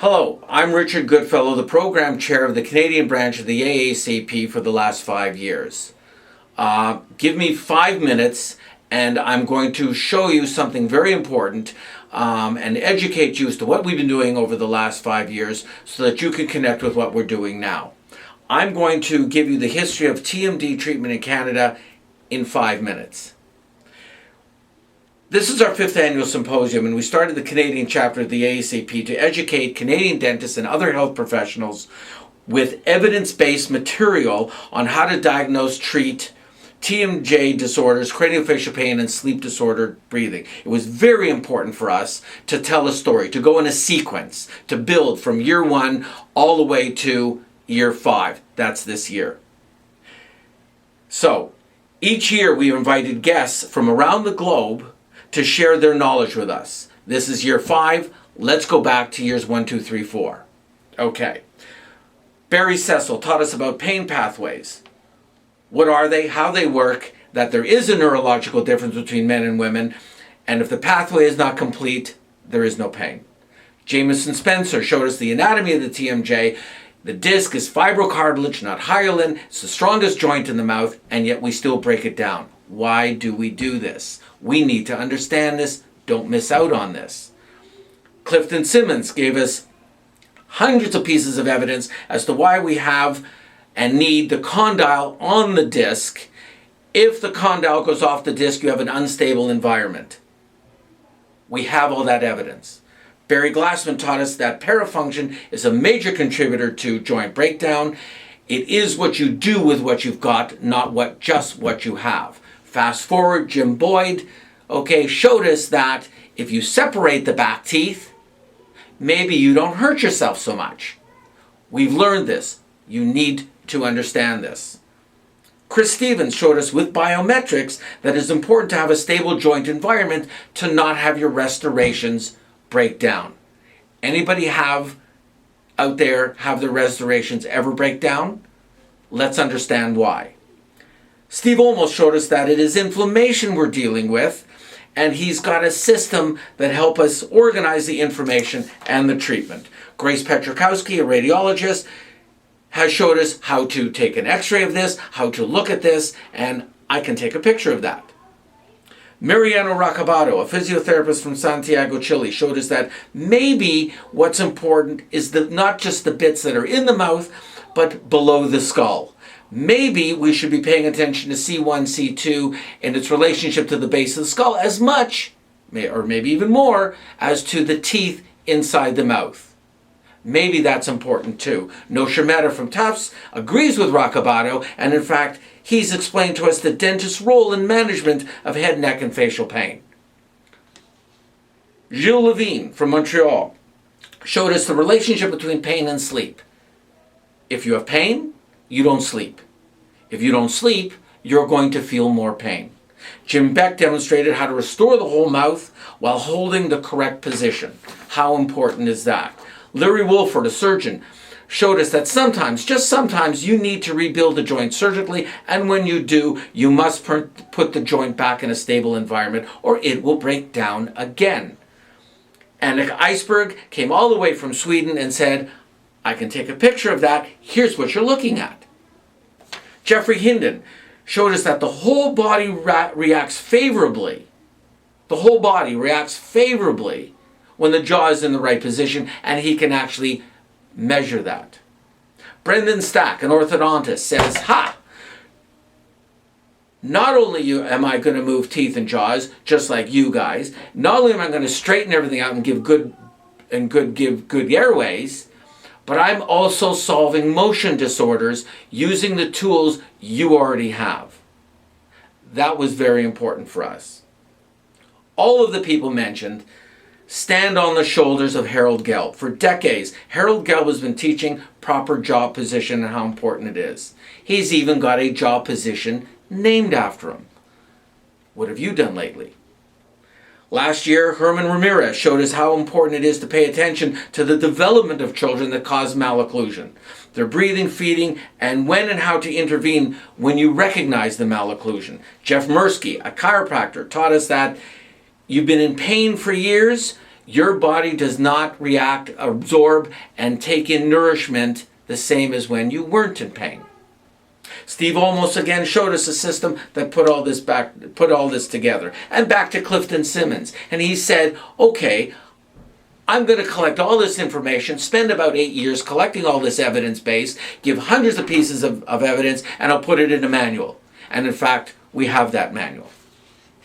Hello, I'm Richard Goodfellow, the Program Chair of the Canadian branch of the AACP for the last 5 years. Give me 5 minutes and I'm going to show you something very important and educate you as to what we've been doing over the last 5 years so that you can connect with what we're doing now. I'm going to give you the history of TMD treatment in Canada in 5 minutes. This is our 5th annual symposium, and we started the Canadian chapter of the AACP to educate Canadian dentists and other health professionals with evidence-based material on how to diagnose, treat TMJ disorders, craniofacial pain, and sleep disordered breathing. It was very important for us to tell a story, to go in a sequence, to build from year 1 all the way to year 5. That's this year. So, each year we invited guests from around the globe to share their knowledge with us. This is year 5. Let's go back to years 1, 2, 3, 4. Okay. Barry Cecil taught us about pain pathways. What are they? How they work? That there is a neurological difference between men and women. And if the pathway is not complete, there is no pain. Jamison Spencer showed us the anatomy of the TMJ. The disc is fibrocartilage, not hyaline. It's the strongest joint in the mouth, and yet we still break it down. Why do we do this? We need to understand this. Don't miss out on this. Clifton Simmons gave us hundreds of pieces of evidence as to why we have and need the condyle on the disc. If the condyle goes off the disc, you have an unstable environment. We have all that evidence. Barry Glassman taught us that parafunction is a major contributor to joint breakdown. It is what you do with what you've got, not just what you have. Fast forward, Jim Boyd, showed us that if you separate the back teeth, maybe you don't hurt yourself so much. We've learned this. You need to understand this. Chris Stevens showed us with biometrics that it's important to have a stable joint environment to not have your restorations break down. Anybody out there have their restorations ever break down? Let's understand why. Steve Olmos showed us that it is inflammation we're dealing with, and he's got a system that helps us organize the information and the treatment. Grace Petrikowski, a radiologist, has showed us how to take an x-ray of this, how to look at this, and I can take a picture of that. Mariano Racabado, a physiotherapist from Santiago, Chile, showed us that maybe what's important is not just the bits that are in the mouth, but below the skull. Maybe we should be paying attention to C1, C2, and its relationship to the base of the skull as much, or maybe even more, as to the teeth inside the mouth. Maybe that's important too. No Shermeta from Tufts agrees with Racabado, and in fact, he's explained to us the dentist's role in management of head, neck, and facial pain. Gilles Levine from Montreal showed us the relationship between pain and sleep. If you have pain, you don't sleep. If you don't sleep, you're going to feel more pain. Jim Beck demonstrated how to restore the whole mouth while holding the correct position. How important is that? Larry Wolford, a surgeon, showed us that sometimes, just sometimes, you need to rebuild the joint surgically, and when you do, you must put the joint back in a stable environment or it will break down again. Annika Iceberg came all the way from Sweden and said, I can take a picture of that. Here's what you're looking at. Jeffrey Hinden showed us that the whole body reacts favorably. The whole body reacts favorably when the jaw is in the right position, and he can actually measure that. Brendan Stack, an orthodontist, says, not only am I going to move teeth and jaws, just like you guys, not only am I going to straighten everything out and give good airways, but I'm also solving motion disorders using the tools you already have. That was very important for us. All of the people mentioned stand on the shoulders of Harold Gelb. For decades, Harold Gelb has been teaching proper jaw position and how important it is. He's even got a jaw position named after him. What have you done lately? Last year, Herman Ramirez showed us how important it is to pay attention to the development of children that cause malocclusion, their breathing, feeding, and when and how to intervene when you recognize the malocclusion. Jeff Mirsky, a chiropractor, taught us that you've been in pain for years, Your body does not react, absorb, and take in nourishment the same as when you weren't in pain. Steve almost again showed us a system that put all this together. And back to Clifton Simmons. And he said, okay, I'm going to collect all this information, spend about 8 years collecting all this evidence base, give hundreds of pieces of evidence, and I'll put it in a manual. And in fact, we have that manual.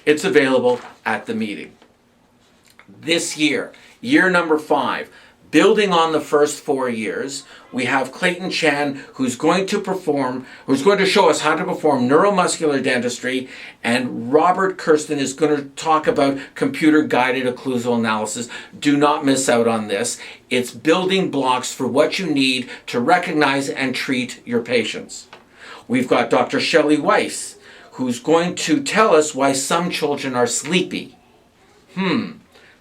It's available at the meeting. This year, year number 5, building on the first 4 years, we have Clayton Chan who's going to show us how to perform neuromuscular dentistry, and Robert Kirsten is going to talk about computer-guided occlusal analysis. Do not miss out on this. It's building blocks for what you need to recognize and treat your patients. We've got Dr. Shelley Weiss, who's going to tell us why some children are sleepy.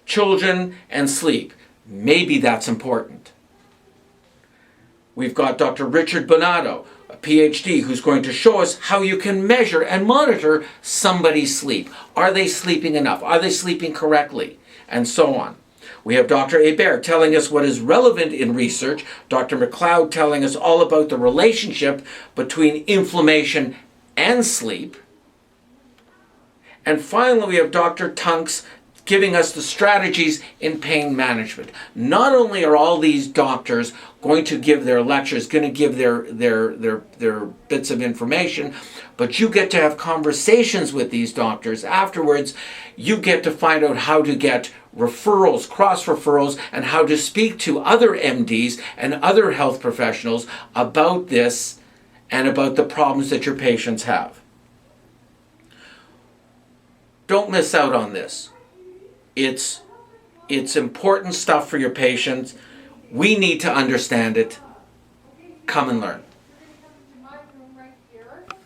Children and sleep. Maybe that's important. We've got Dr. Richard Bonato, a PhD, who's going to show us how you can measure and monitor somebody's sleep. Are they sleeping enough? Are they sleeping correctly? And so on. We have Dr. Hebert telling us what is relevant in research, Dr. McLeod telling us all about the relationship between inflammation and sleep. And finally, we have Dr. Tunks giving us the strategies in pain management. Not only are all these doctors going to give their lectures, going to give their bits of information, but you get to have conversations with these doctors afterwards. You get to find out how to get referrals, cross referrals, and how to speak to other MDs and other health professionals about this and about the problems that your patients have. Don't miss out on this. It's important stuff for your patients. We need to understand it. Come and learn.